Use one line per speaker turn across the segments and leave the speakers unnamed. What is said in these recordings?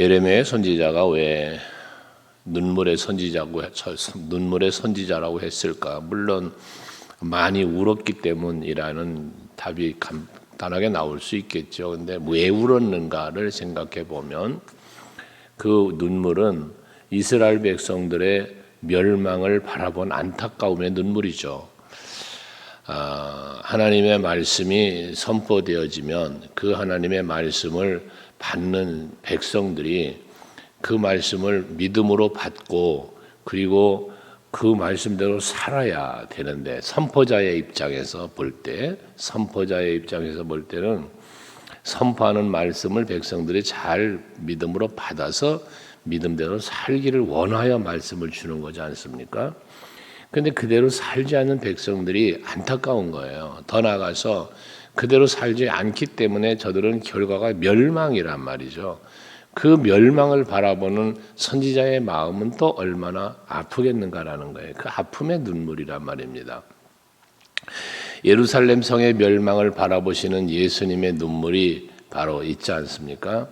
예레미야 선지자가 왜 눈물의 선지자라고 했을까? 물론 많이 울었기 때문이라는 답이 간단하게 나올 수 있겠죠. 근데 왜 울었는가를 생각해 보면 그 눈물은 이스라엘 백성들의 멸망을 바라본 안타까움의 눈물이죠. 하나님의 말씀이 선포되어지면 그 하나님의 말씀을 받는 백성들이 그 말씀을 믿음으로 받고 그리고 그 말씀대로 살아야 되는데 선포자의 입장에서 볼 때는 선포하는 말씀을 백성들이 잘 믿음으로 받아서 믿음대로 살기를 원하여 말씀을 주는 거지 않습니까? 그런데 그대로 살지 않는 백성들이 안타까운 거예요. 더 나아가서 그대로 살지 않기 때문에 저들은 결과가 멸망이란 말이죠. 그 멸망을 바라보는 선지자의 마음은 또 얼마나 아프겠는가라는 거예요. 그 아픔의 눈물이란 말입니다. 예루살렘 성의 멸망을 바라보시는 예수님의 눈물이 바로 있지 않습니까?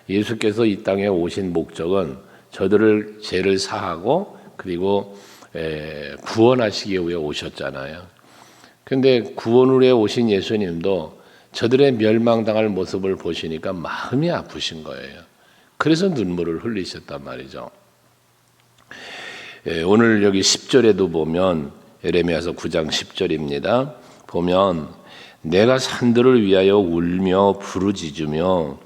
예수께서 이 땅에 오신 목적은 저들을 죄를 사하고 그리고 구원하시기 위해 오셨잖아요. 그런데 구원을 위해 오신 예수님도 저들의 멸망당할 모습을 보시니까 마음이 아프신 거예요. 그래서 눈물을 흘리셨단 말이죠. 오늘 여기 10절에도 보면 예레미야서 9장 10절입니다. 보면 내가 산들을 위하여 울며 부르짖으며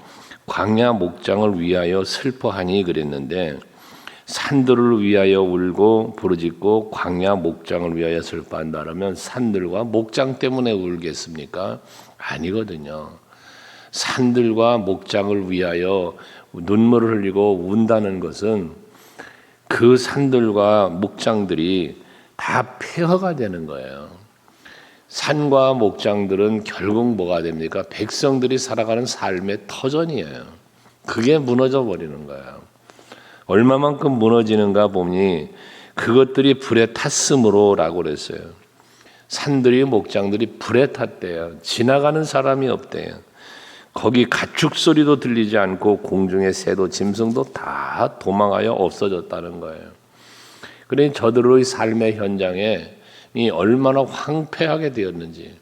광야 목장을 위하여 슬퍼하니 그랬는데 산들을 위하여 울고 부르짖고 광야 목장을 위하여 슬퍼한다라면 산들과 목장 때문에 울겠습니까? 아니거든요. 산들과 목장을 위하여 눈물을 흘리고 운다는 것은 그 산들과 목장들이 다 폐허가 되는 거예요. 산과 목장들은 결국 뭐가 됩니까? 백성들이 살아가는 삶의 터전이에요. 그게 무너져 버리는 거예요. 얼마만큼 무너지는가 보니 그것들이 불에 탔으므로라고 그랬어요. 산들이 목장들이 불에 탔대요. 지나가는 사람이 없대요. 거기 가축 소리도 들리지 않고 공중의 새도 짐승도 다 도망하여 없어졌다는 거예요. 그러니 저들의 삶의 현장에 이 얼마나 황폐하게 되었는지,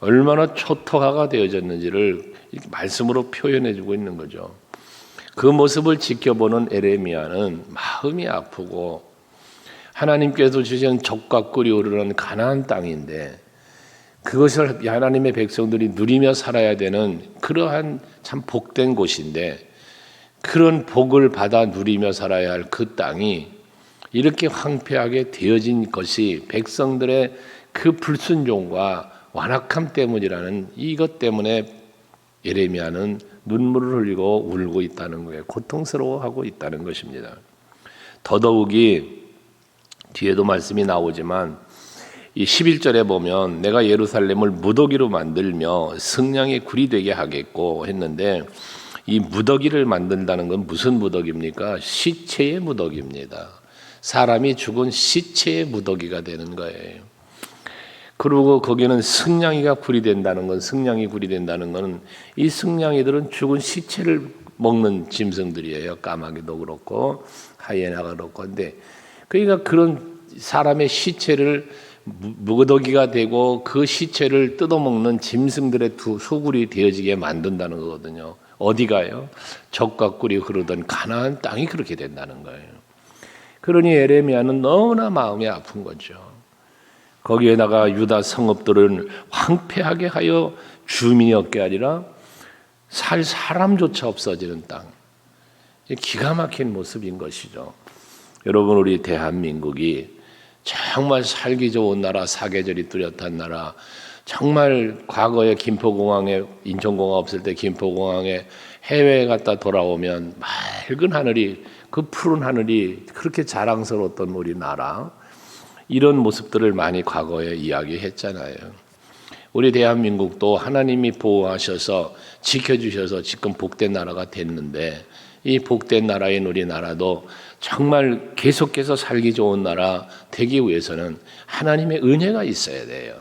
얼마나 초토화가 되어졌는지를 말씀으로 표현해주고 있는 거죠. 그 모습을 지켜보는 예레미야는 마음이 아프고 하나님께서 주신 적과 꿀이 흐르는 가나안 땅인데 그것을 하나님의 백성들이 누리며 살아야 되는 그러한 참 복된 곳인데 그런 복을 받아 누리며 살아야 할 그 땅이 이렇게 황폐하게 되어진 것이 백성들의 그 불순종과 완악함 때문이라는 이것 때문에 예레미야는 눈물을 흘리고 울고 있다는 거예요. 고통스러워하고 있다는 것입니다. 더더욱이 뒤에도 말씀이 나오지만 이 11절에 보면 내가 예루살렘을 무더기로 만들며 승냥이 굴이 되게 하겠고 했는데 이 무더기를 만든다는 건 무슨 무더기입니까? 시체의 무더기입니다. 사람이 죽은 시체의 무더기가 되는 거예요. 그리고 거기는 승냥이가 굴이 된다는 건 승냥이 굴이 된다는 건 이 승냥이들은 죽은 시체를 먹는 짐승들이에요. 까마귀도 그렇고 하이에나가 그렇고. 근데 그러니까 그런 사람의 시체를 무더기가 되고 그 시체를 뜯어먹는 짐승들의 두 소굴이 되어지게 만든다는 거거든요. 어디가요? 적과 꿀이 흐르던 가나안 땅이 그렇게 된다는 거예요. 그러니 예레미야는 너무나 마음이 아픈 거죠. 거기에다가 유다 성읍들은 황폐하게 하여 주민이 없게 하리라 살 사람조차 없어지는 땅. 기가 막힌 모습인 것이죠. 여러분 우리 대한민국이 정말 살기 좋은 나라, 사계절이 뚜렷한 나라, 정말 과거에 김포공항에 인천공항 없을 때 김포공항에 해외에 갔다 돌아오면 맑은 하늘이 그 푸른 하늘이 그렇게 자랑스러웠던 우리나라 이런 모습들을 많이 과거에 이야기했잖아요. 우리 대한민국도 하나님이 보호하셔서 지켜주셔서 지금 복된 나라가 됐는데 이 복된 나라인 우리나라도 정말 계속해서 살기 좋은 나라 되기 위해서는 하나님의 은혜가 있어야 돼요.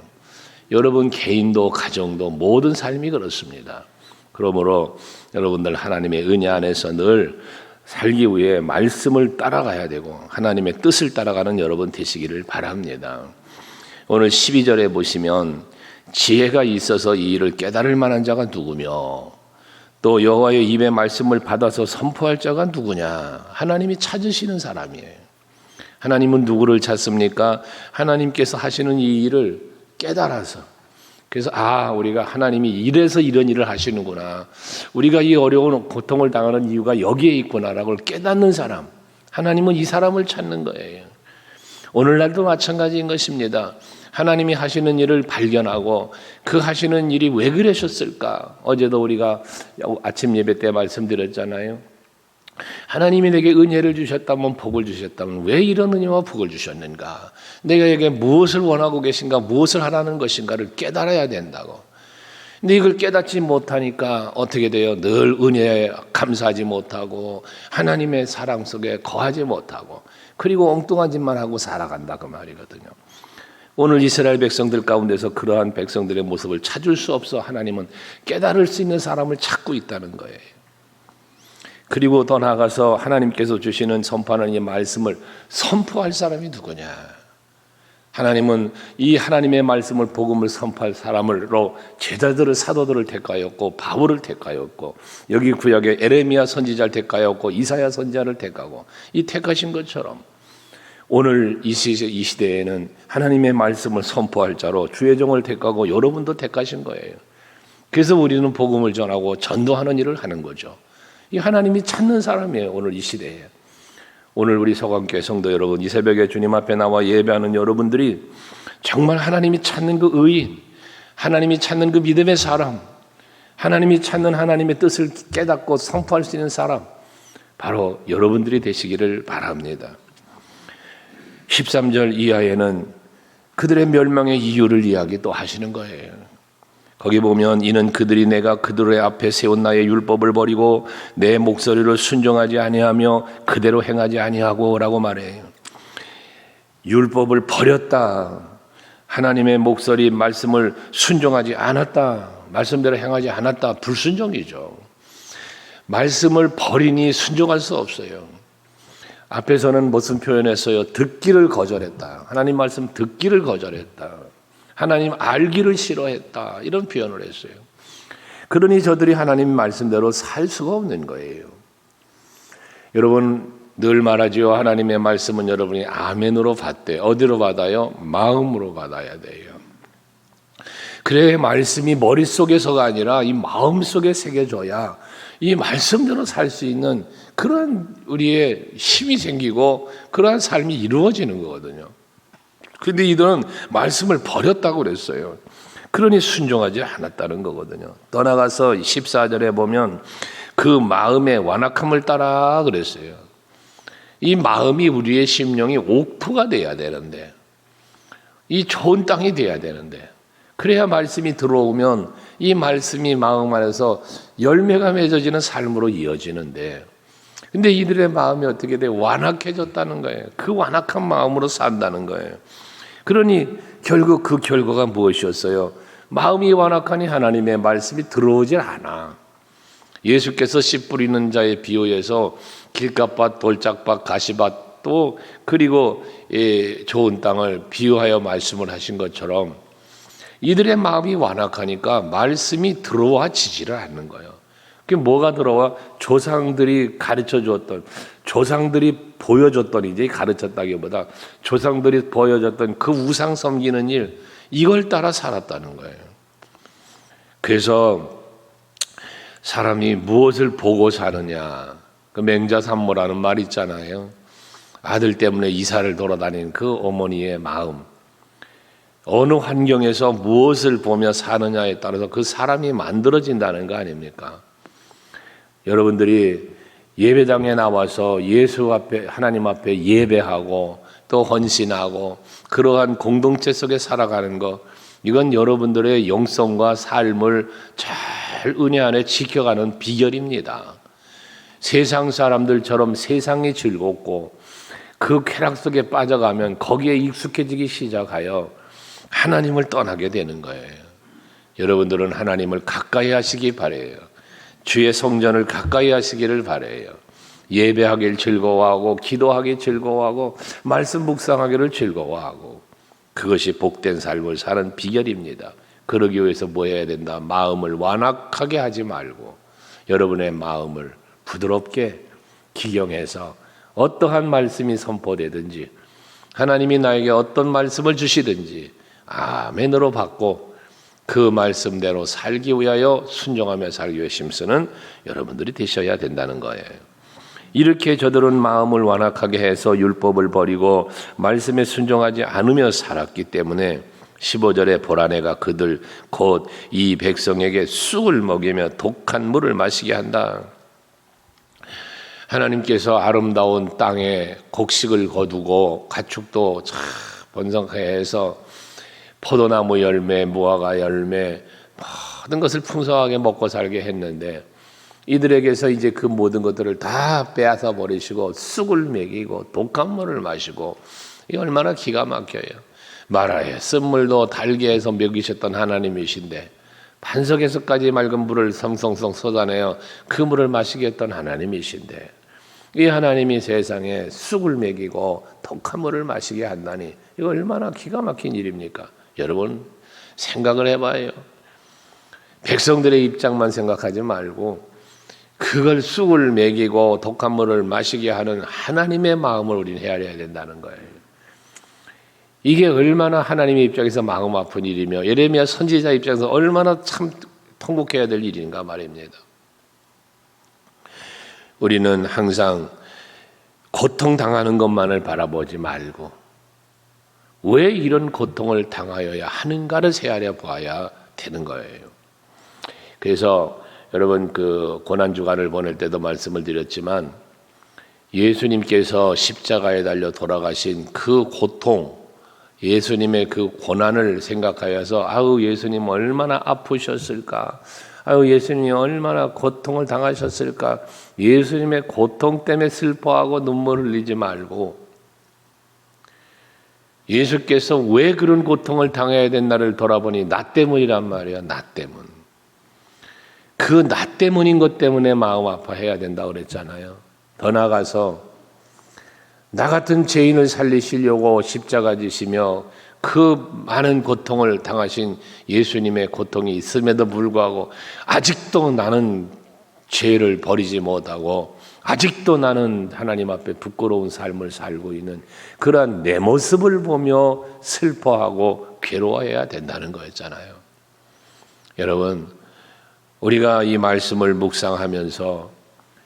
여러분 개인도 가정도 모든 삶이 그렇습니다. 그러므로 여러분들 하나님의 은혜 안에서 늘 살기 위해 말씀을 따라가야 되고 하나님의 뜻을 따라가는 여러분 되시기를 바랍니다. 오늘 12절에 보시면 지혜가 있어서 이 일을 깨달을 만한 자가 누구며 또 여호와의 입의 말씀을 받아서 선포할 자가 누구냐. 하나님이 찾으시는 사람이에요. 하나님은 누구를 찾습니까? 하나님께서 하시는 이 일을 깨달아서, 그래서 우리가 하나님이 이래서 이런 일을 하시는구나, 우리가 이 어려운 고통을 당하는 이유가 여기에 있구나라고 깨닫는 사람, 하나님은 이 사람을 찾는 거예요. 오늘날도 마찬가지인 것입니다. 하나님이 하시는 일을 발견하고 그 하시는 일이 왜 그러셨을까? 어제도 우리가 아침 예배 때 말씀드렸잖아요. 하나님이 내게 은혜를 주셨다면, 복을 주셨다면 왜 이런 은혜와 복을 주셨는가? 내게 무엇을 원하고 계신가, 무엇을 하라는 것인가를 깨달아야 된다고. 근데 이걸 깨닫지 못하니까 어떻게 돼요? 늘 은혜에 감사하지 못하고 하나님의 사랑 속에 거하지 못하고, 그리고 엉뚱한 짓만 하고 살아간다 그 말이거든요. 오늘 이스라엘 백성들 가운데서 그러한 백성들의 모습을 찾을 수 없어 하나님은 깨달을 수 있는 사람을 찾고 있다는 거예요. 그리고 더 나아가서 하나님께서 주시는 선포하는 이 말씀을 선포할 사람이 누구냐. 하나님은 이 하나님의 말씀을, 복음을 선포할 사람으로 제자들을, 사도들을 택하였고 바울을 택하였고 여기 구약에 에레미야 선지자를 택하였고 이사야 선지자를 택하고 이 택하신 것처럼 오늘 이 시대에는 하나님의 말씀을 선포할 자로 주의 종을 택하고 여러분도 택하신 거예요. 그래서 우리는 복음을 전하고 전도하는 일을 하는 거죠. 이 하나님이 찾는 사람이에요. 오늘 이 시대에. 오늘 우리 서강교회 성도 여러분, 이 새벽에 주님 앞에 나와 예배하는 여러분들이 정말 하나님이 찾는 그 의인, 하나님이 찾는 그 믿음의 사람, 하나님이 찾는 하나님의 뜻을 깨닫고 선포할 수 있는 사람, 바로 여러분들이 되시기를 바랍니다. 13절 이하에는 그들의 멸망의 이유를 이야기 또 하시는 거예요. 거기 보면 이는 그들이 내가 그들의 앞에 세운 나의 율법을 버리고 내 목소리를 순종하지 아니하며 그대로 행하지 아니하고 라고 말해요. 율법을 버렸다. 하나님의 목소리 말씀을 순종하지 않았다. 말씀대로 행하지 않았다. 불순종이죠. 말씀을 버리니 순종할 수 없어요. 앞에서는 무슨 표현했어요? 듣기를 거절했다. 하나님 말씀 듣기를 거절했다. 하나님 알기를 싫어했다. 이런 표현을 했어요. 그러니 저들이 하나님 말씀대로 살 수가 없는 거예요. 여러분 늘 말하지요. 하나님의 말씀은 여러분이 아멘으로 받되 어디로 받아요? 마음으로 받아야 돼요. 그래 말씀이 머릿속에서가 아니라 이 마음속에 새겨져야 이 말씀대로 살 수 있는 그런 우리의 힘이 생기고 그러한 삶이 이루어지는 거거든요. 그런데 이들은 말씀을 버렸다고 그랬어요. 그러니 순종하지 않았다는 거거든요. 떠나가서 14절에 보면 그 마음의 완악함을 따라 그랬어요. 이 마음이 우리의 심령이 옥토가 돼야 되는데, 이 좋은 땅이 돼야 되는데, 그래야 말씀이 들어오면 이 말씀이 마음 안에서 열매가 맺어지는 삶으로 이어지는데, 근데 이들의 마음이 어떻게 돼? 완악해졌다는 거예요. 그 완악한 마음으로 산다는 거예요. 그러니 결국 그 결과가 무엇이었어요? 마음이 완악하니 하나님의 말씀이 들어오질 않아. 예수께서 씨 뿌리는 자의 비유에서 길가밭, 돌짝밭, 가시밭 또 그리고 좋은 땅을 비유하여 말씀을 하신 것처럼 이들의 마음이 완악하니까 말씀이 들어와지지를 않는 거예요. 그게 뭐가 들어와? 조상들이 가르쳐 주었던, 조상들이 보여줬던, 이제 가르쳤다기보다 조상들이 보여줬던 그 우상 섬기는 일, 이걸 따라 살았다는 거예요. 그래서 사람이 무엇을 보고 사느냐, 그 맹자산모라는 말 있잖아요. 아들 때문에 이사를 돌아다니는 그 어머니의 마음, 어느 환경에서 무엇을 보며 사느냐에 따라서 그 사람이 만들어진다는 거 아닙니까? 여러분들이 예배당에 나와서 예수 앞에, 하나님 앞에 예배하고 또 헌신하고 그러한 공동체 속에 살아가는 것, 이건 여러분들의 영성과 삶을 잘 은혜 안에 지켜가는 비결입니다. 세상 사람들처럼 세상이 즐겁고 그 쾌락 속에 빠져가면 거기에 익숙해지기 시작하여 하나님을 떠나게 되는 거예요. 여러분들은 하나님을 가까이 하시기 바라요. 주의 성전을 가까이 하시기를 바라요. 예배하기를 즐거워하고 기도하기 즐거워하고 말씀 묵상하기를 즐거워하고 그것이 복된 삶을 사는 비결입니다. 그러기 위해서 뭐 해야 된다? 마음을 완악하게 하지 말고 여러분의 마음을 부드럽게 기경해서 어떠한 말씀이 선포되든지 하나님이 나에게 어떤 말씀을 주시든지 아멘으로 받고 그 말씀대로 살기 위하여 순종하며 살기 위해 힘쓰는 여러분들이 되셔야 된다는 거예요. 이렇게 저들은 마음을 완악하게 해서 율법을 버리고 말씀에 순종하지 않으며 살았기 때문에 15절에 보라내가 그들 곧 이 백성에게 쑥을 먹이며 독한 물을 마시게 한다. 하나님께서 아름다운 땅에 곡식을 거두고 가축도 참 번성하게 해서 포도나무 열매, 무화과 열매 모든 것을 풍성하게 먹고 살게 했는데 이들에게서 이제 그 모든 것들을 다 빼앗아 버리시고 쑥을 먹이고 독한 물을 마시고 이 얼마나 기가 막혀요. 마라에 쓴물도 달게 해서 먹이셨던 하나님이신데 반석에서까지 맑은 물을 성성성 쏟아내어 그 물을 마시게 했던 하나님이신데 이 하나님이 세상에 쑥을 먹이고 독한 물을 마시게 한다니 이거 얼마나 기가 막힌 일입니까? 여러분 생각을 해봐요. 백성들의 입장만 생각하지 말고 그걸 쑥을 먹이고 독한 물을 마시게 하는 하나님의 마음을 우리는 헤아려야 된다는 거예요. 이게 얼마나 하나님의 입장에서 마음 아픈 일이며 예레미야 선지자 입장에서 얼마나 참 통곡해야 될 일인가 말입니다. 우리는 항상 고통당하는 것만을 바라보지 말고 왜 이런 고통을 당하여야 하는가를 헤아려 보아야 되는 거예요. 그래서 여러분 그 고난주간을 보낼 때도 말씀을 드렸지만 예수님께서 십자가에 달려 돌아가신 그 고통, 예수님의 그 고난을 생각하여서 아우 예수님 얼마나 아프셨을까, 아유 예수님이 얼마나 고통을 당하셨을까, 예수님의 고통 때문에 슬퍼하고 눈물 흘리지 말고 예수께서 왜 그런 고통을 당해야 된다를 돌아보니 나 때문이란 말이야. 나 때문. 그 나 때문인 것 때문에 마음 아파해야 된다고 그랬잖아요. 더 나아가서 나 같은 죄인을 살리시려고 십자가 지시며 그 많은 고통을 당하신 예수님의 고통이 있음에도 불구하고 아직도 나는 죄를 버리지 못하고 아직도 나는 하나님 앞에 부끄러운 삶을 살고 있는 그러한 내 모습을 보며 슬퍼하고 괴로워해야 된다는 거였잖아요. 여러분 우리가 이 말씀을 묵상하면서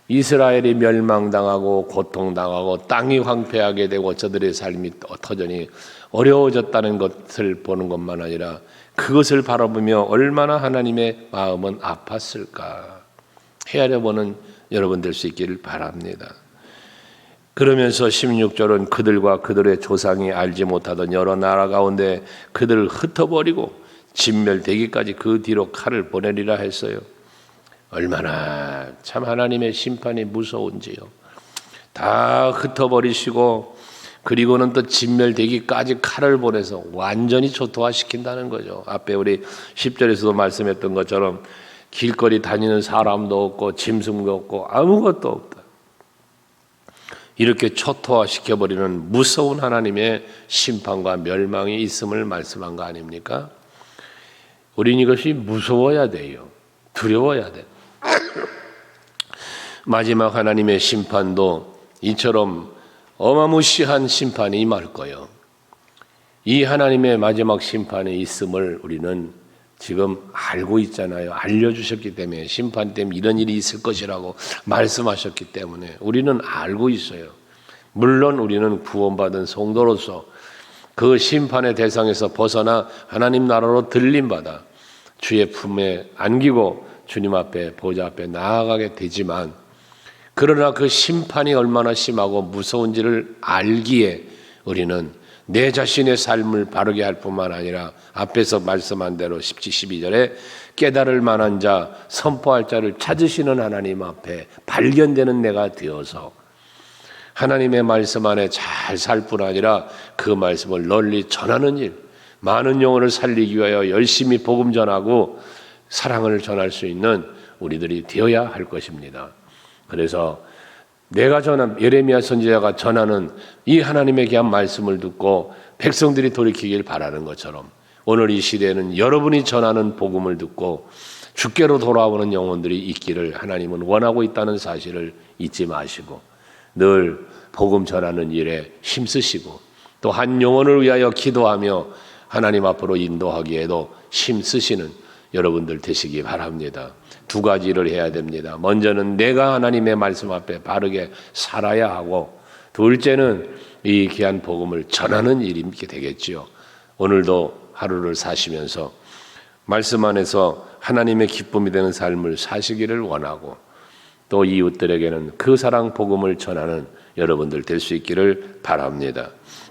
이스라엘이 멸망당하고 고통당하고 땅이 황폐하게 되고 저들의 삶이 터전히 어려워졌다는 것을 보는 것만 아니라 그것을 바라보며 얼마나 하나님의 마음은 아팠을까 헤아려보는 여러분 될 수 있기를 바랍니다. 그러면서 16절은 그들과 그들의 조상이 알지 못하던 여러 나라 가운데 그들을 흩어버리고 진멸되기까지 그 뒤로 칼을 보내리라 했어요. 얼마나 참 하나님의 심판이 무서운지요. 다 흩어버리시고 그리고는 또 진멸되기까지 칼을 보내서 완전히 초토화시킨다는 거죠. 앞에 우리 10절에서도 말씀했던 것처럼 길거리 다니는 사람도 없고 짐승도 없고 아무것도 없다. 이렇게 초토화시켜버리는 무서운 하나님의 심판과 멸망이 있음을 말씀한 거 아닙니까? 우린 이것이 무서워야 돼요. 두려워야 돼요. 마지막 하나님의 심판도 이처럼 어마무시한 심판이 임할 거예요. 이 하나님의 마지막 심판이 있음을 우리는 지금 알고 있잖아요. 알려주셨기 때문에 심판 때문에 이런 일이 있을 것이라고 말씀하셨기 때문에 우리는 알고 있어요. 물론 우리는 구원받은 성도로서 그 심판의 대상에서 벗어나 하나님 나라로 들림받아 주의 품에 안기고 주님 앞에 보좌 앞에 나아가게 되지만 그러나 그 심판이 얼마나 심하고 무서운지를 알기에 우리는 내 자신의 삶을 바르게 할 뿐만 아니라 앞에서 말씀한 대로 12절에 깨달을 만한 자, 선포할 자를 찾으시는 하나님 앞에 발견되는 내가 되어서 하나님의 말씀 안에 잘 살 뿐 아니라 그 말씀을 널리 전하는 일, 많은 영혼을 살리기 위하여 열심히 복음 전하고 사랑을 전할 수 있는 우리들이 되어야 할 것입니다. 그래서 내가 전한 예레미야 선지자가 전하는 이 하나님의 귀한 말씀을 듣고 백성들이 돌이키길 바라는 것처럼 오늘 이 시대에는 여러분이 전하는 복음을 듣고 주께로 돌아오는 영혼들이 있기를 하나님은 원하고 있다는 사실을 잊지 마시고 늘 복음 전하는 일에 힘쓰시고 또 한 영혼을 위하여 기도하며 하나님 앞으로 인도하기에도 힘쓰시는 여러분들 되시기 바랍니다. 두 가지를 해야 됩니다. 먼저는 내가 하나님의 말씀 앞에 바르게 살아야 하고 둘째는 이 귀한 복음을 전하는 일이 되겠지요. 오늘도 하루를 사시면서 말씀 안에서 하나님의 기쁨이 되는 삶을 사시기를 원하고 또 이웃들에게는 그 사랑 복음을 전하는 여러분들 될 수 있기를 바랍니다.